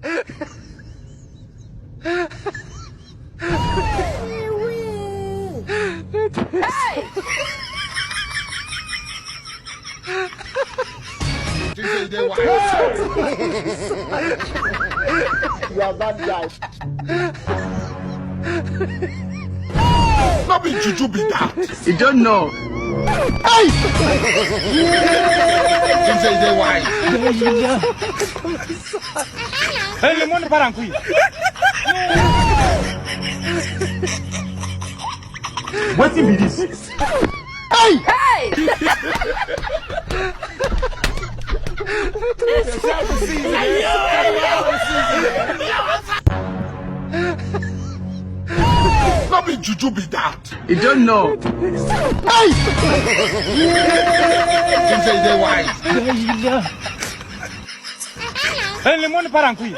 You are bad guy. Not be juju be that. You don't know. Hey! You say they wise. Hey, le monde part en couille. What be this? Hey! Not be juju be that. You don't know. Hey! You say they wise. Hey, le monde part en couille.